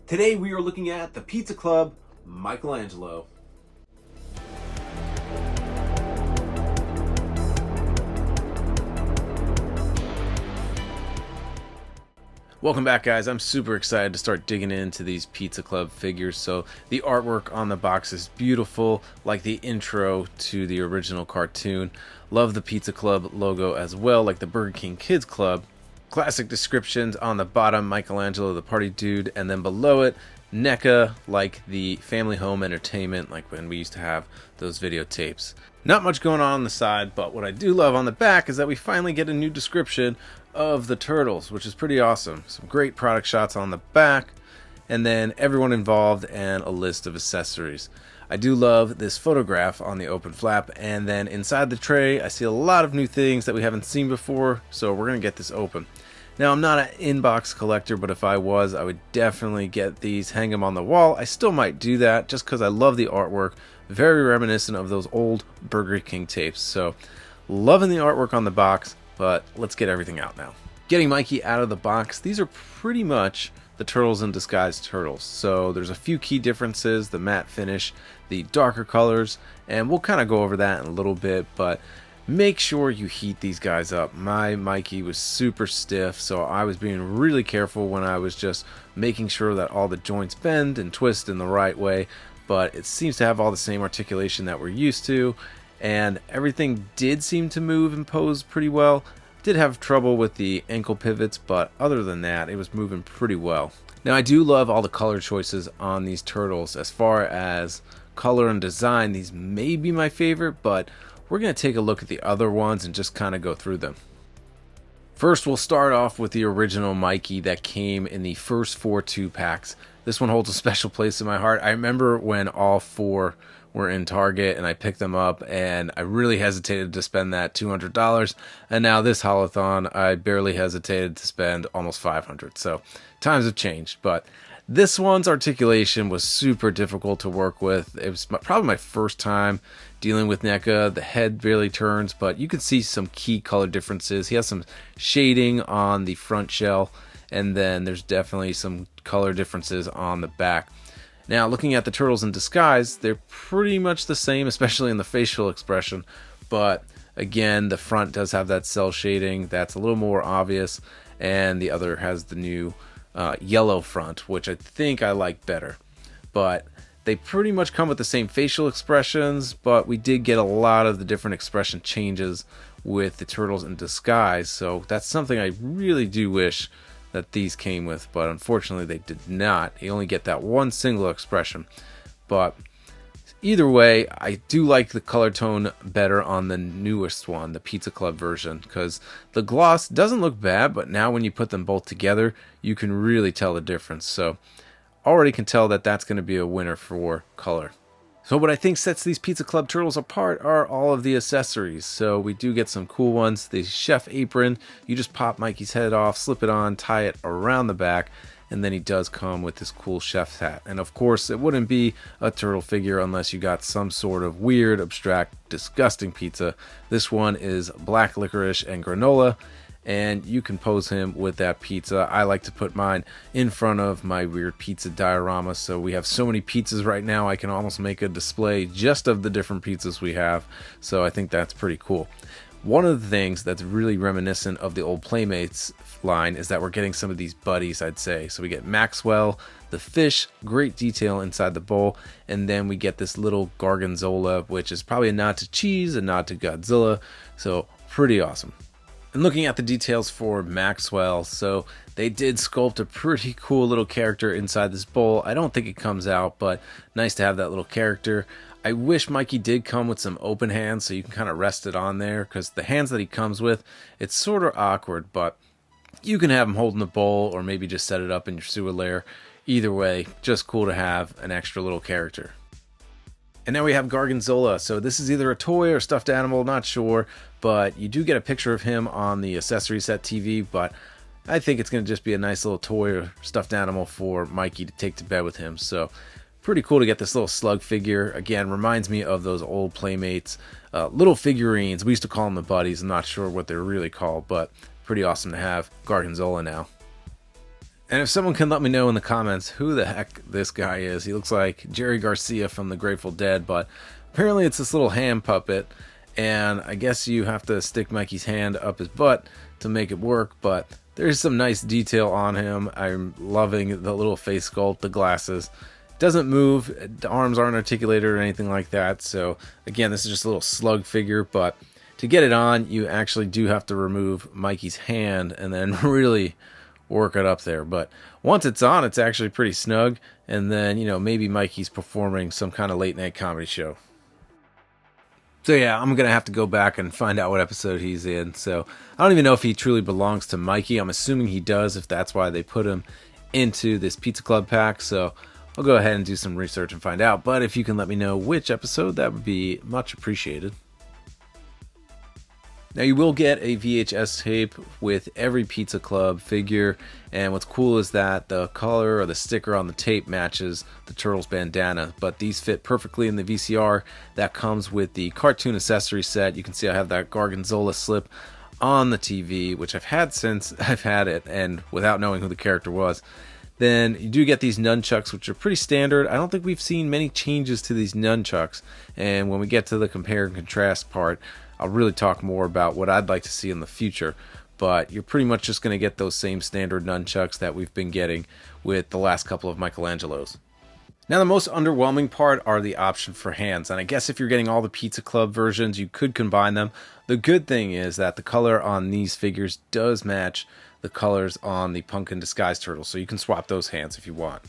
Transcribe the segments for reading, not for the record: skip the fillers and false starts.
Today we are looking at the Pizza Club Michelangelo. Welcome back, guys. I'm super excited to start digging into these Pizza Club figures. So the artwork on the box is beautiful, like the intro to the original cartoon. Love the Pizza Club logo as well, like the Burger King Kids Club. Classic descriptions on the bottom, Michelangelo the party dude, and then below it, NECA, like the family home entertainment, like when we used to have those videotapes. Not much going on the side, but what I do love on the back is that we finally get a new description of the Turtles, which is pretty awesome. Some great product shots on the back, and then everyone involved and a list of accessories. I do love this photograph on the open flap, and then inside the tray I see a lot of new things that we haven't seen before, so we're gonna get this open. Now, I'm not an inbox collector, but if I was, I would definitely get these, hang them on the wall. I still might do that just because I love the artwork. Very reminiscent of those old Burger King tapes. So, loving the artwork on the box, but let's get everything out now. Getting Mikey out of the box, these are pretty much the Turtles in Disguise Turtles. So, there's a few key differences, the matte finish, the darker colors, and we'll kind of go over that in a little bit, but make sure you heat these guys up. My Mikey was super stiff, so I was being really careful when I was just making sure that all the joints bend and twist in the right way, but it seems to have all the same articulation that we're used to, and everything did seem to move and pose pretty well. Did have trouble with the ankle pivots, but other than that, it was moving pretty well. Now, I do love all the color choices on these turtles. As far as color and design, these may be my favorite, but we're going to take a look at the other ones and just kind of go through them. First, we'll start off with the original Mikey that came in the first 4 2-packs. This one holds a special place in my heart. I remember when all 4 were in Target and I picked them up, and I really hesitated to spend that $200. And now this Haul-A-Thon, I barely hesitated to spend almost $500. So times have changed, but this one's articulation was super difficult to work with. It was probably my first time dealing with NECA. The head barely turns, but you can see some key color differences. He has some shading on the front shell, and then there's definitely some color differences on the back. Now, looking at the Turtles in Disguise, they're pretty much the same, especially in the facial expression, but again, the front does have that cell shading that's a little more obvious, and the other has the new yellow front, which I think I like better. But they pretty much come with the same facial expressions, but we did get a lot of the different expression changes with the Turtles in Disguise, so that's something I really do wish that these came with, but unfortunately they did not. You only get that one single expression. But either way, I do like the color tone better on the newest one, the Pizza Club version, because the gloss doesn't look bad, but now when you put them both together, you can really tell the difference. So already can tell that that's going to be a winner for color. So what I think sets these Pizza Club Turtles apart are all of the accessories. So we do get some cool ones. The chef apron, you just pop Mikey's head off, slip it on, tie it around the back, and then he does come with this cool chef's hat. And of course, it wouldn't be a turtle figure unless you got some sort of weird, abstract, disgusting pizza. This one is black licorice and granola, and you can pose him with that pizza. I like to put mine in front of my weird pizza diorama, so we have so many pizzas right now I can almost make a display just of the different pizzas we have, so I think that's pretty cool. One of the things that's really reminiscent of the old Playmates line is that we're getting some of these buddies, I'd say. So we get Maxwell, the fish, great detail inside the bowl, and then we get this little Gorgonzola, which is probably a nod to cheese, a nod to Godzilla, so pretty awesome. And looking at the details for Maxwell, so they did sculpt a pretty cool little character inside this bowl. I don't think it comes out, but nice to have that little character. I wish Mikey did come with some open hands so you can kind of rest it on there, because the hands that he comes with, it's sort of awkward, but you can have him holding the bowl or maybe just set it up in your sewer lair. Either way, just cool to have an extra little character. And now we have Gorgonzola. So this is either a toy or stuffed animal, not sure, but you do get a picture of him on the accessory set TV, but I think it's going to just be a nice little toy or stuffed animal for Mikey to take to bed with him. So pretty cool to get this little slug figure. Again, reminds me of those old Playmates little figurines. We used to call them the buddies. I'm not sure what they're really called, but pretty awesome to have Gorgonzola now. And if someone can let me know in the comments who the heck this guy is. He looks like Jerry Garcia from the Grateful Dead, but apparently it's this little hand puppet, and I guess you have to stick Mikey's hand up his butt to make it work, but there's some nice detail on him. I'm loving the little face sculpt, the glasses. Doesn't move, the arms aren't articulated or anything like that, so again, this is just a little slug figure, but to get it on, you actually do have to remove Mikey's hand and then really work it up there. But once it's on, it's actually pretty snug, and then, you know, maybe Mikey's performing some kind of late night comedy show. So yeah, I'm gonna have to go back and find out what episode he's in. So I don't even know if he truly belongs to Mikey. I'm assuming he does, if that's why they put him into this Pizza Club pack. So I'll go ahead and do some research and find out. But if you can let me know which episode, that would be much appreciated. Now, you will get a VHS tape with every Pizza Club figure, and what's cool is that the color or the sticker on the tape matches the Turtles bandana, but these fit perfectly in the VCR that comes with the cartoon accessory set. You can see I have that Gorgonzola slip on the TV, which I've had since I've had it, and without knowing who the character was. Then you do get these nunchucks, which are pretty standard. I don't think we've seen many changes to these nunchucks, and when we get to the compare and contrast part, I'll really talk more about what I'd like to see in the future, but you're pretty much just going to get those same standard nunchucks that we've been getting with the last couple of Michelangelos. Now, the most underwhelming part are the option for hands, and I guess if you're getting all the Pizza Club versions, you could combine them. The good thing is that the color on these figures does match the colors on the Pumpkin Disguise Turtles, so you can swap those hands if you want.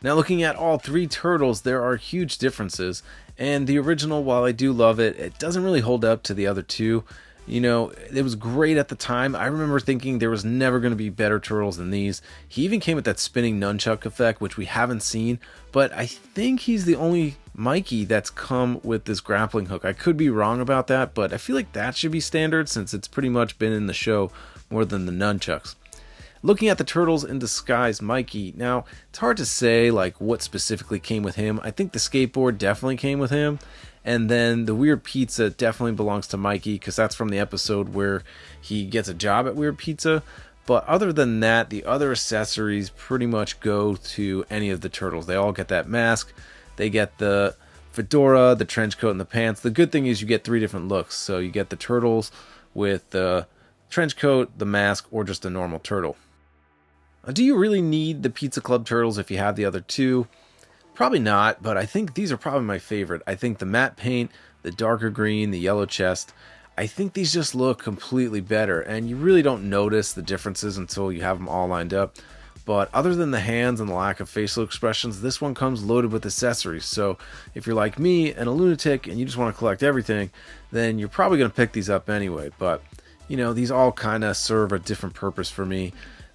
Now, looking at all three Turtles, there are huge differences, and the original, while I do love it, it doesn't really hold up to the other two. You know, it was great at the time. I remember thinking there was never going to be better Turtles than these. He even came with that spinning nunchuck effect, which we haven't seen, but I think he's the only Mikey that's come with this grappling hook. I could be wrong about that, but I feel like that should be standard since it's pretty much been in the show more than the nunchucks. Looking at the Turtles in Disguise Mikey, now, it's hard to say like what specifically came with him. I think the skateboard definitely came with him, and then the weird pizza definitely belongs to Mikey because that's from the episode where he gets a job at Weird Pizza. But other than that, the other accessories pretty much go to any of the Turtles. They all get that mask, they get the fedora, the trench coat, and the pants. The good thing is you get three different looks. So you get the Turtles with the trench coat, the mask, or just a normal turtle. Do you really need the Pizza Club Turtles if you have the other two? Probably not, but I think these are probably my favorite. I think the matte paint, the darker green, the yellow chest, I think these just look completely better, and you really don't notice the differences until you have them all lined up. But other than the hands and the lack of facial expressions, this one comes loaded with accessories. So if you're like me and a lunatic and you just want to collect everything, then you're probably going to pick these up anyway. But, you know, these all kind of serve a different purpose for me.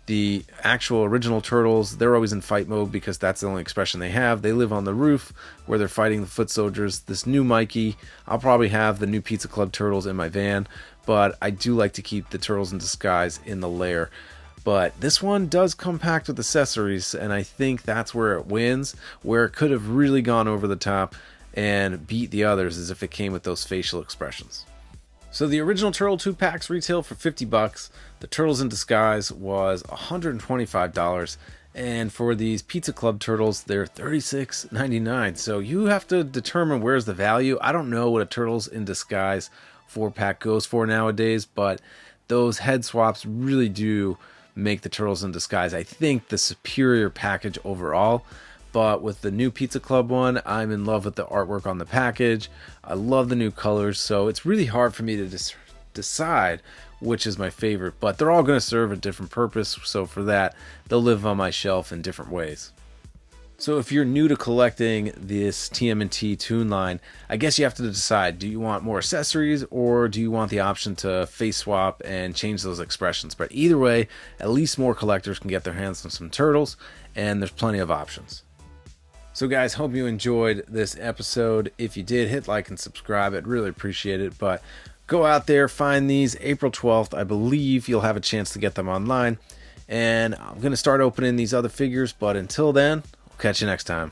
The actual original Turtles, they're always in fight mode because that's the only expression they have. They live on the roof where they're fighting the foot soldiers. This new Mikey, I'll probably have the new Pizza Club Turtles in my van, but I do like to keep the Turtles in Disguise in the lair. But this one does come packed with accessories, and I think that's where it wins, where it could have really gone over the top and beat the others as if it came with those facial expressions. So the original Turtle 2 packs retail for $50. The Turtles in Disguise was $125. And for these Pizza Club Turtles, they're $36.99. So you have to determine where's the value. I don't know what a Turtles in Disguise 4-pack goes for nowadays, but those head swaps really do make the Turtles in Disguise, I think, the superior package overall. But with the new Pizza Club one, I'm in love with the artwork on the package. I love the new colors, so it's really hard for me to decide which is my favorite. But they're all going to serve a different purpose, so for that, they'll live on my shelf in different ways. So if you're new to collecting this TMNT Toon line, I guess you have to decide, do you want more accessories or do you want the option to face swap and change those expressions? But either way, at least more collectors can get their hands on some Turtles, and there's plenty of options. So guys, hope you enjoyed this episode. If you did, hit like and subscribe. I'd really appreciate it. But go out there, find these. April 12th, I believe you'll have a chance to get them online. And I'm going to start opening these other figures. But until then, I'll catch you next time.